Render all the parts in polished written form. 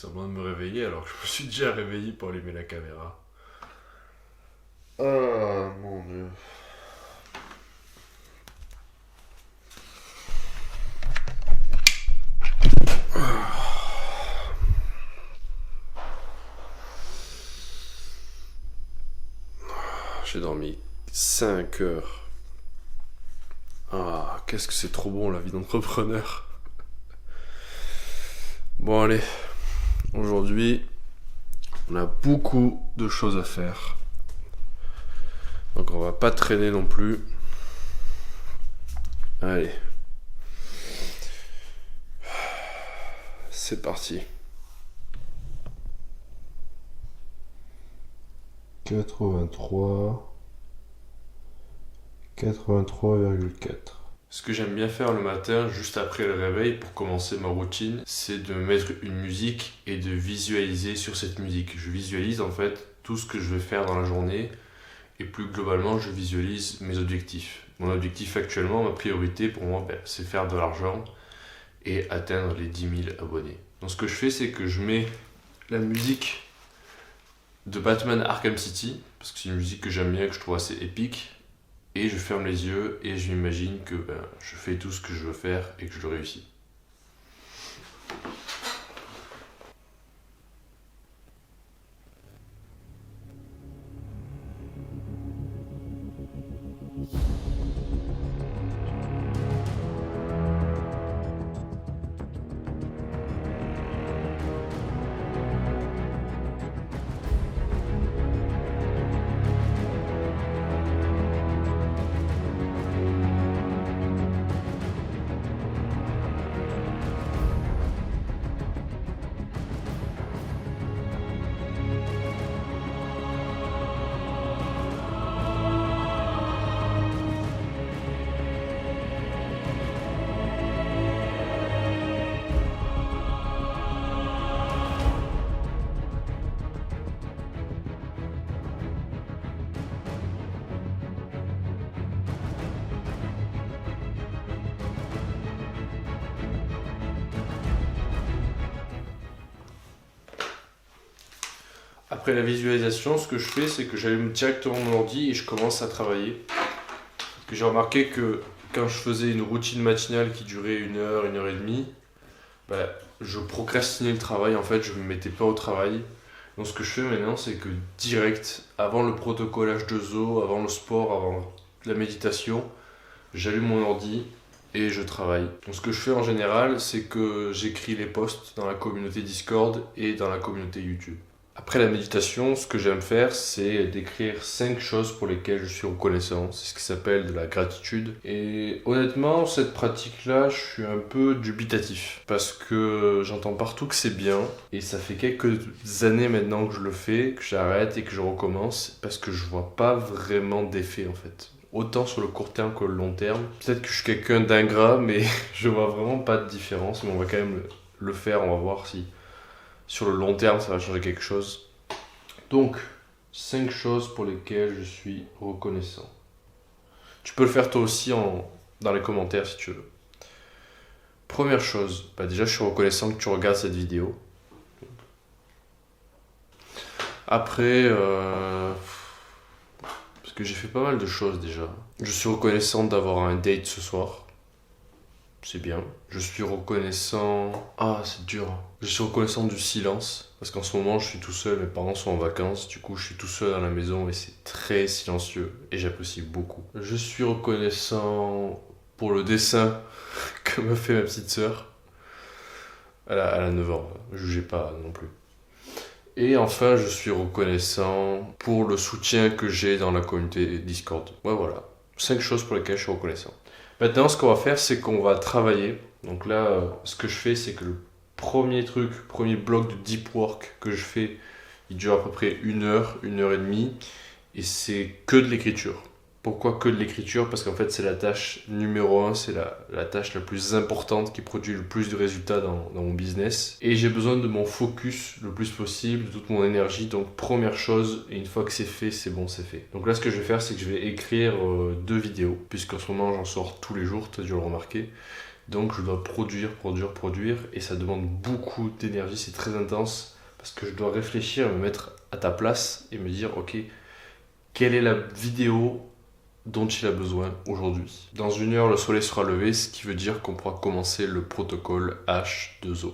semblant de me réveiller alors que je me suis déjà réveillé pour allumer la caméra. Ah mon dieu. J'ai dormi 5 heures. Ah, qu'est-ce que c'est trop bon la vie d'entrepreneur. Bon allez, aujourd'hui, on a beaucoup de choses à faire. Donc on va pas traîner non plus. Allez. C'est parti. 83,4. Ce que j'aime bien faire le matin, juste après le réveil, pour commencer ma routine, c'est de mettre une musique et de visualiser sur cette musique. Je visualise en fait tout ce que je vais faire dans la journée et plus globalement, je visualise mes objectifs. Mon objectif actuellement, ma priorité pour moi, c'est faire de l'argent et atteindre les 10 000 abonnés. Donc ce que je fais, c'est que je mets la musique de Batman Arkham City, parce que c'est une musique que j'aime bien, que je trouve assez épique, et je ferme les yeux et je m'imagine que je fais tout ce que je veux faire et que je le réussis. Après la visualisation, ce que je fais, c'est que j'allume directement mon ordi et je commence à travailler. Parce que j'ai remarqué que quand je faisais une routine matinale qui durait 1 heure, 1 heure et demie, je procrastinais le travail, en fait, je ne me mettais pas au travail. Donc ce que je fais maintenant, c'est que direct, avant le protocole H2O, avant le sport, avant la méditation, j'allume mon ordi et je travaille. Donc ce que je fais en général, c'est que j'écris les posts dans la communauté Discord et dans la communauté YouTube. Après la méditation, ce que j'aime faire, c'est d'écrire 5 choses pour lesquelles je suis reconnaissant. C'est ce qui s'appelle de la gratitude. Et honnêtement, cette pratique-là, je suis un peu dubitatif. Parce que j'entends partout que c'est bien. Et ça fait quelques années maintenant que je le fais, que j'arrête et que je recommence. Parce que je vois pas vraiment d'effet en fait. Autant sur le court terme que le long terme. Peut-être que je suis quelqu'un d'ingrat, mais je vois vraiment pas de différence. Mais on va quand même le faire, on va voir si sur le long terme ça va changer quelque chose. Donc, 5 choses pour lesquelles je suis reconnaissant. Tu peux le faire toi aussi dans les commentaires si tu veux. Première chose, déjà je suis reconnaissant que tu regardes cette vidéo. Après, parce que j'ai fait pas mal de choses déjà. Je suis reconnaissant d'avoir un date ce soir. C'est bien. Je suis reconnaissant... Ah, c'est dur. Je suis reconnaissant du silence. Parce qu'en ce moment, je suis tout seul. Mes parents sont en vacances. Du coup, je suis tout seul dans la maison et c'est très silencieux. Et j'apprécie beaucoup. Je suis reconnaissant pour le dessin que me fait ma petite sœur. Elle a 9 ans. Jugez pas non plus. Et enfin, je suis reconnaissant pour le soutien que j'ai dans la communauté Discord. Ouais, voilà. 5 choses pour lesquelles je suis reconnaissant. Maintenant, ce qu'on va faire, c'est qu'on va travailler. Donc là, ce que je fais, c'est que le premier bloc de deep work que je fais, il dure à peu près 1 heure, 1 heure et demie. Et c'est que de l'écriture. Pourquoi que de l'écriture? Parce qu'en fait, c'est la tâche numéro 1, c'est la tâche la plus importante qui produit le plus de résultats dans mon business. Et j'ai besoin de mon focus le plus possible, de toute mon énergie. Donc, première chose, et une fois que c'est fait, c'est bon, c'est fait. Donc là, ce que je vais faire, c'est que je vais écrire 2 vidéos, puisqu'en ce moment, j'en sors tous les jours, tu as dû le remarquer. Donc je dois produire, et ça demande beaucoup d'énergie, c'est très intense, parce que je dois réfléchir, me mettre à ta place et me dire, ok, quelle est la vidéo dont il a besoin aujourd'hui. Dans 1 heure, le soleil sera levé, ce qui veut dire qu'on pourra commencer le protocole H2O.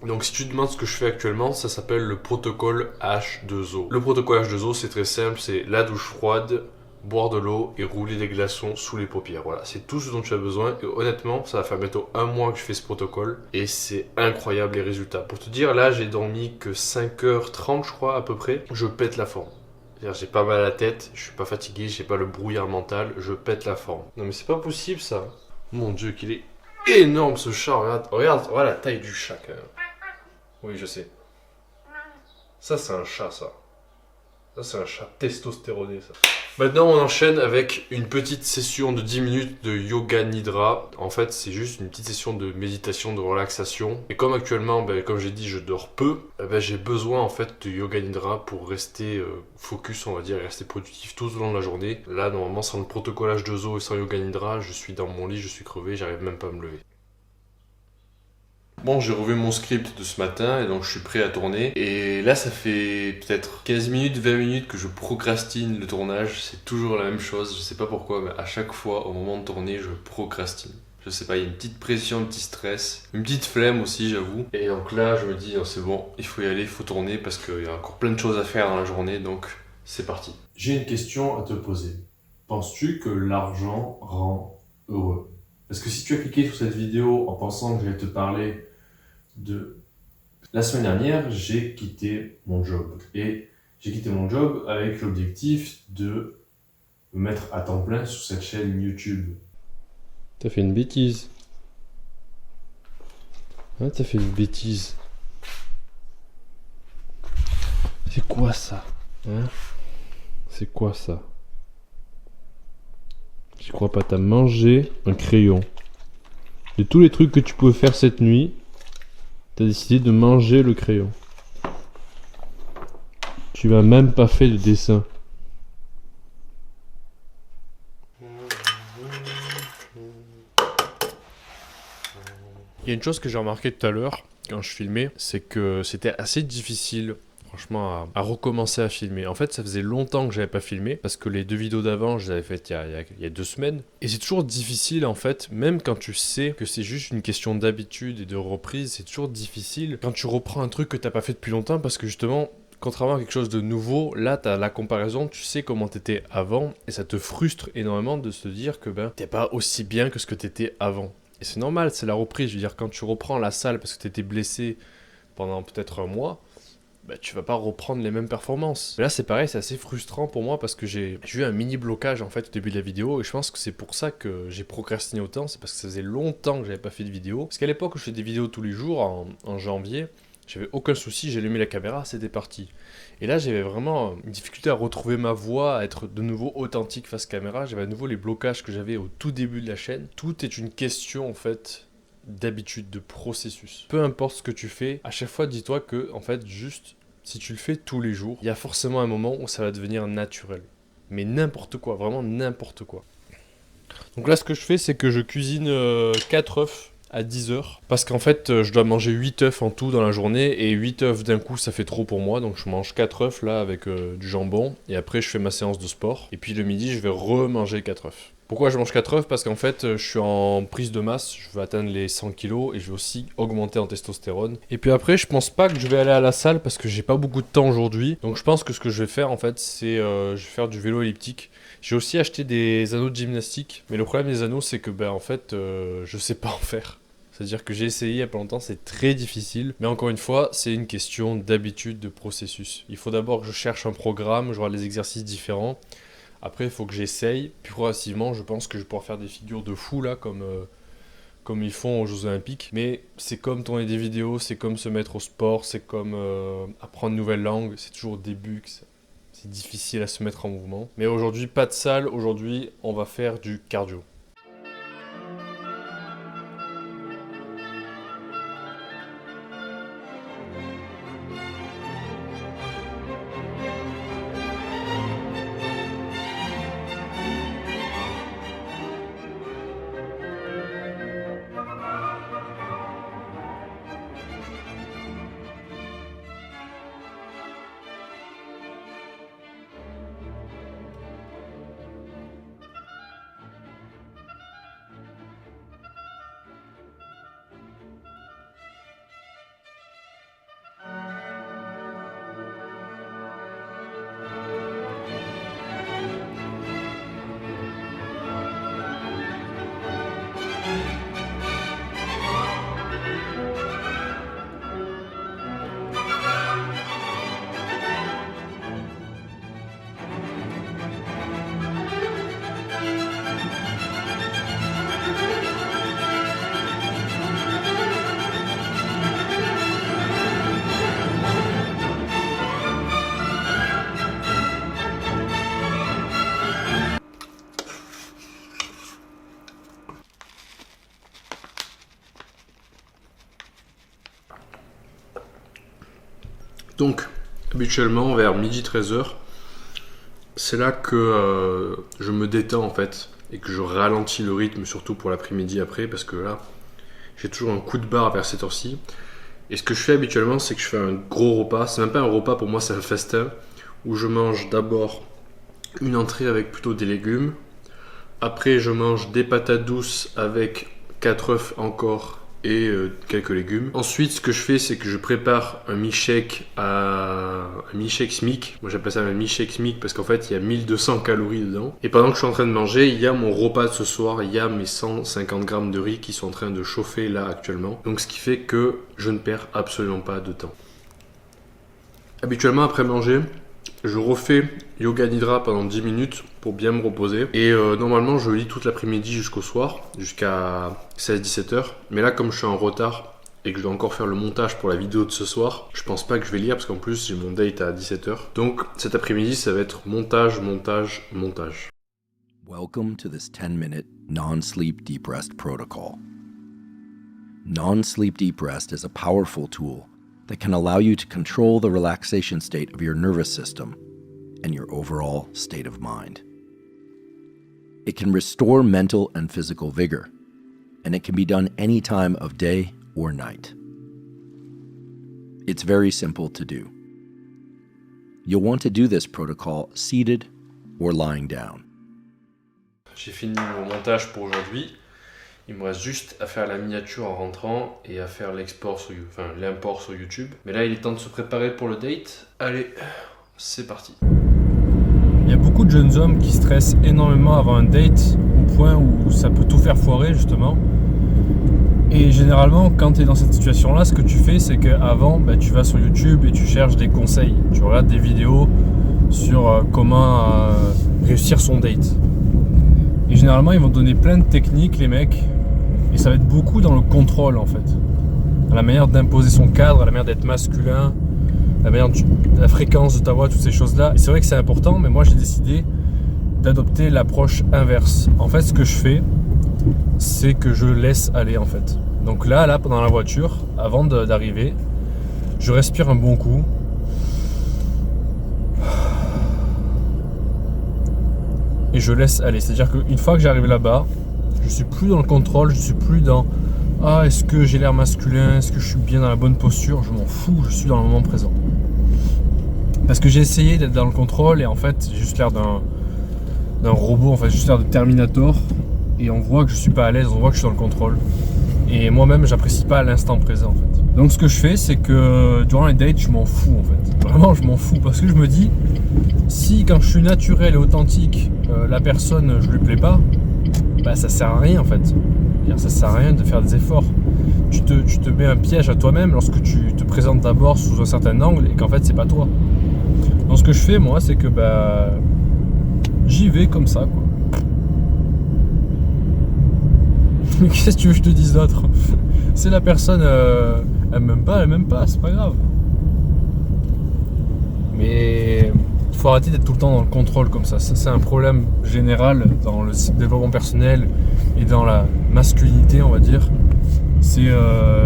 Donc si tu te demandes ce que je fais actuellement, ça s'appelle le protocole H2O. Le protocole H2O, c'est très simple, c'est la douche froide, boire de l'eau et rouler des glaçons sous les paupières. Voilà, c'est tout ce dont tu as besoin. Et honnêtement, ça va faire bientôt 1 mois que je fais ce protocole et c'est incroyable les résultats. Pour te dire, là, j'ai dormi que 5h30, je crois, à peu près. Je pète la forme. C'est-à-dire, j'ai pas mal à la tête, je suis pas fatigué, j'ai pas le brouillard mental, je pète la forme. Non mais c'est pas possible ça. Mon Dieu, qu'il est énorme ce chat. Regarde la taille du chat quand même. Oui, je sais. Ça, c'est un chat, ça. Ça, c'est un chat testostéroné, ça. Maintenant, on enchaîne avec une petite session de 10 minutes de yoga nidra. En fait, c'est juste une petite session de méditation, de relaxation. Et comme actuellement, comme j'ai dit, je dors peu, j'ai besoin en fait de yoga nidra pour rester focus, on va dire, et rester productif tout au long de la journée. Là, normalement, sans le protocole H2O et sans yoga nidra, je suis dans mon lit, je suis crevé, j'arrive même pas à me lever. Bon, j'ai revu mon script de ce matin et donc je suis prêt à tourner. Et là, ça fait peut-être 15 minutes, 20 minutes que je procrastine le tournage. C'est toujours la même chose, je sais pas pourquoi, mais à chaque fois, au moment de tourner, je procrastine. Je sais pas, il y a une petite pression, un petit stress, une petite flemme aussi, j'avoue. Et donc là, je me dis, c'est bon, il faut y aller, il faut tourner parce qu'il y a encore plein de choses à faire dans la journée, donc c'est parti. J'ai une question à te poser. Penses-tu que l'argent rend heureux? Parce que si tu as cliqué sur cette vidéo en pensant que je vais te parler de... La semaine dernière, j'ai quitté mon job. Et j'ai quitté mon job avec l'objectif de me mettre à temps plein sur cette chaîne YouTube. T'as fait une bêtise. Hein, t'as fait une bêtise. C'est quoi ça? Hein? C'est quoi ça? Je crois pas, t'as mangé un crayon. De tous les trucs que tu pouvais faire cette nuit, t'as décidé de manger le crayon. Tu m'as même pas fait de dessin. Il y a une chose que j'ai remarqué tout à l'heure quand je filmais, c'est que c'était assez difficile franchement à recommencer à filmer. En fait, ça faisait longtemps que j'avais pas filmé parce que les 2 vidéos d'avant, je les avais faites il y a 2 semaines. Et c'est toujours difficile en fait, même quand tu sais que c'est juste une question d'habitude et de reprise, c'est toujours difficile quand tu reprends un truc que t'as pas fait depuis longtemps parce que justement, contrairement à quelque chose de nouveau, là t'as la comparaison, tu sais comment t'étais avant et ça te frustre énormément de se dire que t'es pas aussi bien que ce que t'étais avant. Et c'est normal, c'est la reprise. Je veux dire, quand tu reprends la salle parce que t'étais blessé pendant peut-être 1 mois, tu vas pas reprendre les mêmes performances. Mais là, c'est pareil, c'est assez frustrant pour moi parce que j'ai eu un mini blocage en fait au début de la vidéo et je pense que c'est pour ça que j'ai procrastiné autant. C'est parce que ça faisait longtemps que j'avais pas fait de vidéo. Parce qu'à l'époque où je faisais des vidéos tous les jours, en janvier, j'avais aucun souci, j'ai allumé la caméra, c'était parti. Et là, j'avais vraiment une difficulté à retrouver ma voix, à être de nouveau authentique face caméra. J'avais à nouveau les blocages que j'avais au tout début de la chaîne. Tout est une question en fait d'habitude, de processus. Peu importe ce que tu fais, à chaque fois dis-toi que en fait juste si tu le fais tous les jours, il y a forcément un moment où ça va devenir naturel. Mais n'importe quoi, vraiment n'importe quoi. Donc là, ce que je fais, c'est que je cuisine 4 œufs à 10 heures. Parce qu'en fait, je dois manger 8 œufs en tout dans la journée. Et 8 œufs d'un coup, ça fait trop pour moi. Donc je mange 4 œufs là avec du jambon. Et après, je fais ma séance de sport. Et puis le midi, je vais remanger 4 œufs. Pourquoi je mange 4 œufs? Parce qu'en fait, je suis en prise de masse. Je veux atteindre les 100 kilos. Et je veux aussi augmenter en testostérone. Et puis après, je pense pas que je vais aller à la salle parce que j'ai pas beaucoup de temps aujourd'hui. Donc je pense que ce que je vais faire en fait, c'est je vais faire du vélo elliptique. J'ai aussi acheté des anneaux de gymnastique, mais le problème des anneaux, c'est que en fait, je sais pas en faire. C'est-à-dire que j'ai essayé il y a pas longtemps, c'est très difficile. Mais encore une fois, c'est une question d'habitude, de processus. Il faut d'abord que je cherche un programme, je vois les exercices différents. Après, il faut que j'essaye. Puis progressivement, je pense que je vais pouvoir faire des figures de fou là, comme ils font aux Jeux Olympiques. Mais c'est comme tourner des vidéos, c'est comme se mettre au sport, c'est comme apprendre une nouvelle langue. C'est toujours au début que c'est difficile à se mettre en mouvement. Mais aujourd'hui, pas de salle. Aujourd'hui, on va faire du cardio. Donc, habituellement, vers midi 13h, c'est là que je me détends en fait et que je ralentis le rythme, surtout pour l'après-midi après, parce que là, j'ai toujours un coup de barre vers cette heure-ci. Et ce que je fais habituellement, c'est que je fais un gros repas. C'est même pas un repas, pour moi, c'est un festin où je mange d'abord une entrée avec plutôt des légumes. Après, je mange des patates douces avec 4 œufs encore et quelques légumes. Ensuite, ce que je fais, c'est que je prépare un milkshake SMIC. Moi, j'appelle ça un milkshake SMIC parce qu'en fait, il y a 1200 calories dedans. Et pendant que je suis en train de manger, il y a mon repas de ce soir. Il y a mes 150 grammes de riz qui sont en train de chauffer là actuellement. Donc, ce qui fait que je ne perds absolument pas de temps. Habituellement, après manger, je refais yoga nidra pendant 10 minutes pour bien me reposer. Et normalement, je lis toute l'après-midi jusqu'au soir, jusqu'à 16-17 heures. Mais là, comme je suis en retard et que je dois encore faire le montage pour la vidéo de ce soir, je pense pas que je vais lire parce qu'en plus, j'ai mon date à 17 heures. Donc, cet après-midi, ça va être montage. Welcome to this 10-minute non-sleep deep rest protocol. Non-sleep deep rest is a powerful tool that can allow you to control the relaxation state of your nervous system and your overall state of mind. It can restore mental and physical vigor, and it can be done any time of day or night. It's very simple to do. You'll want to do this protocol seated or lying down. J'ai fini mon montage pour aujourd'hui. Il me reste juste à faire la miniature en rentrant et à faire l'import sur YouTube. Mais là, il est temps de se préparer pour le date. Allez, c'est parti. Il y a beaucoup de jeunes hommes qui stressent énormément avant un date, au point où ça peut tout faire foirer justement. Et généralement, quand tu es dans cette situation-là, ce que tu fais, c'est qu'avant, tu vas sur YouTube et tu cherches des conseils. Tu regardes des vidéos sur comment réussir son date. Et généralement, ils vont donner plein de techniques, les mecs. Et ça va être beaucoup dans le contrôle, en fait. Dans la manière d'imposer son cadre, la manière d'être masculin, la fréquence de ta voix, toutes ces choses-là. Et c'est vrai que c'est important, mais moi, j'ai décidé d'adopter l'approche inverse. En fait, ce que je fais, c'est que je laisse aller, en fait. Donc là, pendant la voiture, avant d'arriver, je respire un bon coup. et je laisse aller. C'est-à-dire qu'une fois que j'arrive là-bas, je suis plus dans le contrôle, je suis plus dans est-ce que j'ai l'air masculin, est-ce que je suis bien dans la bonne posture, je m'en fous, je suis dans le moment présent. Parce que j'ai essayé d'être dans le contrôle et en fait j'ai juste l'air d'un robot, en fait juste l'air de Terminator, et on voit que je suis pas à l'aise, on voit que je suis dans le contrôle. Et moi-même j'apprécie pas l'instant présent en fait. Donc ce que je fais, c'est que durant les dates je m'en fous en fait. Vraiment je m'en fous, parce que je me dis, si quand je suis naturel et authentique, la personne je lui plais pas, bah ça sert à rien en fait. Ça sert à rien de faire des efforts. Tu te mets un piège à toi-même lorsque tu te présentes d'abord sous un certain angle et qu'en fait c'est pas toi. Donc ce que je fais moi, c'est que j'y vais comme ça quoi. Qu'est-ce que tu veux que je te dise d'autre? C'est la personne, elle m'aime pas, c'est pas grave. Mais il faut arrêter d'être tout le temps dans le contrôle comme ça. Ça c'est un problème général dans le développement personnel et dans la masculinité, on va dire. C'est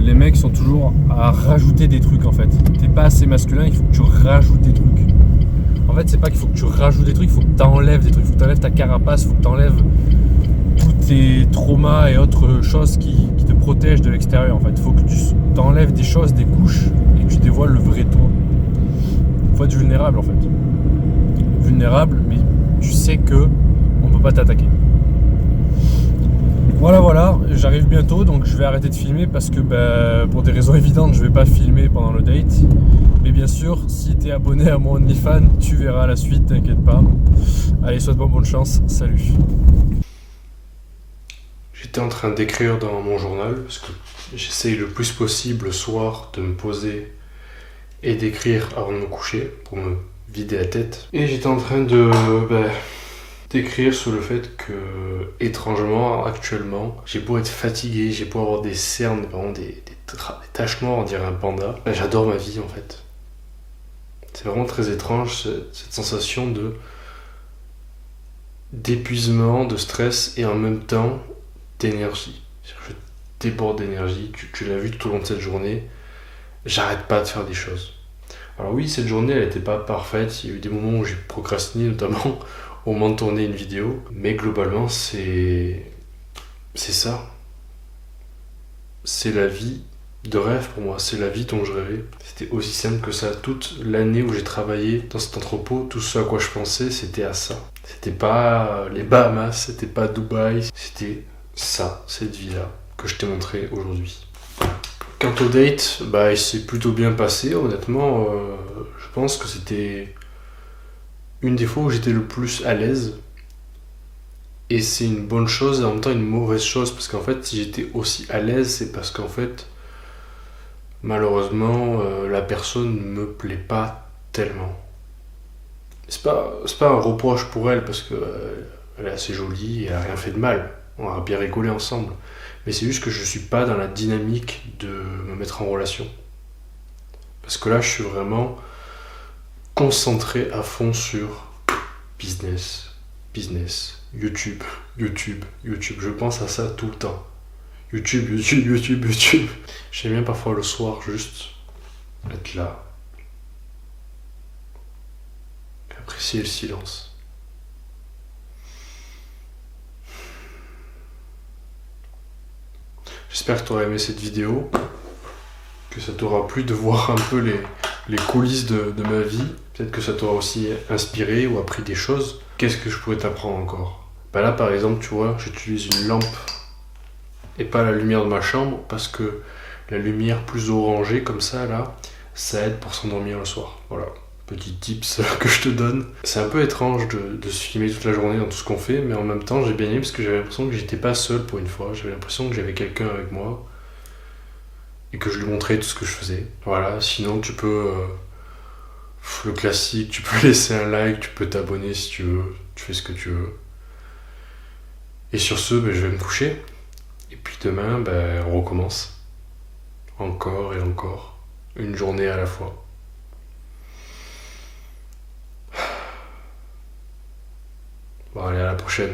les mecs sont toujours à rajouter des trucs en fait. T'es pas assez masculin, il faut que tu rajoutes des trucs. En fait, c'est pas qu'il faut que tu rajoutes des trucs, il faut que tu enlèves des trucs, il faut que tu enlèves ta carapace, il faut que tu enlèves tous tes traumas et autres choses qui te protègent de l'extérieur. En fait, il faut que tu enlèves des choses, des couches et que tu dévoiles le vrai toi. Il faut être vulnérable en fait. Vulnérable, mais tu sais que on peut pas t'attaquer. Voilà, j'arrive bientôt, donc je vais arrêter de filmer parce que pour des raisons évidentes, je vais pas filmer pendant le date. Mais bien sûr, si tu es abonné à mon OnlyFans, tu verras la suite, t'inquiète pas. Allez, souhaite-moi bonne chance, salut. J'étais en train d'écrire dans mon journal, parce que j'essaye le plus possible le soir de me poser et d'écrire avant de me coucher, pour me vider la tête. Et j'étais en train d'écrire sur le fait que, étrangement, actuellement, j'ai beau être fatigué, j'ai beau avoir des cernes, vraiment des taches noires, on dirait un panda. J'adore ma vie en fait. C'est vraiment très étrange cette sensation d'épuisement, de stress et en même temps d'énergie. Je déborde d'énergie, tu l'as vu tout au long de cette journée, j'arrête pas de faire des choses. Alors oui, cette journée elle n'était pas parfaite, il y a eu des moments où j'ai procrastiné, notamment au moment de tourner une vidéo, mais globalement c'est ça. C'est la vie de rêve pour moi, c'est la vie dont je rêvais. C'était aussi simple que ça. Toute l'année où j'ai travaillé dans cet entrepôt, tout ce à quoi je pensais, c'était à ça. C'était pas les Bahamas, c'était pas Dubaï, c'était ça, cette vie-là, que je t'ai montré aujourd'hui. Quant au date, il s'est plutôt bien passé, honnêtement. Je pense que c'était une des fois où j'étais le plus à l'aise. Et c'est une bonne chose et en même temps une mauvaise chose, parce qu'en fait, si j'étais aussi à l'aise, c'est parce qu'en fait, malheureusement, la personne ne me plaît pas tellement. C'est pas un reproche pour elle, parce que elle est assez jolie et elle a rien fait de mal. On a bien rigolé ensemble. Mais c'est juste que je suis pas dans la dynamique de me mettre en relation. Parce que là, je suis vraiment concentré à fond sur business, YouTube. Je pense à ça tout le temps. YouTube. J'aime bien parfois le soir juste être là. Apprécier le silence. J'espère que tu auras aimé cette vidéo, que ça t'aura plu de voir un peu les coulisses de ma vie. Peut-être que ça t'aura aussi inspiré ou appris des choses. Qu'est-ce que je pourrais t'apprendre encore ? Là par exemple, tu vois, j'utilise une lampe et pas la lumière de ma chambre, parce que la lumière plus orangée comme ça là, ça aide pour s'endormir le soir. Voilà, petit tips que je te donne. C'est un peu étrange de se filmer toute la journée dans tout ce qu'on fait, mais en même temps j'ai bien aimé parce que j'avais l'impression que j'étais pas seul pour une fois. J'avais l'impression que j'avais quelqu'un avec moi et que je lui montrais tout ce que je faisais. Voilà, sinon tu peux le classique, tu peux laisser un like, tu peux t'abonner si tu veux, tu fais ce que tu veux. Et sur ce, je vais me coucher. Et puis demain, on recommence. Encore et encore. Une journée à la fois. Bon, allez, à la prochaine.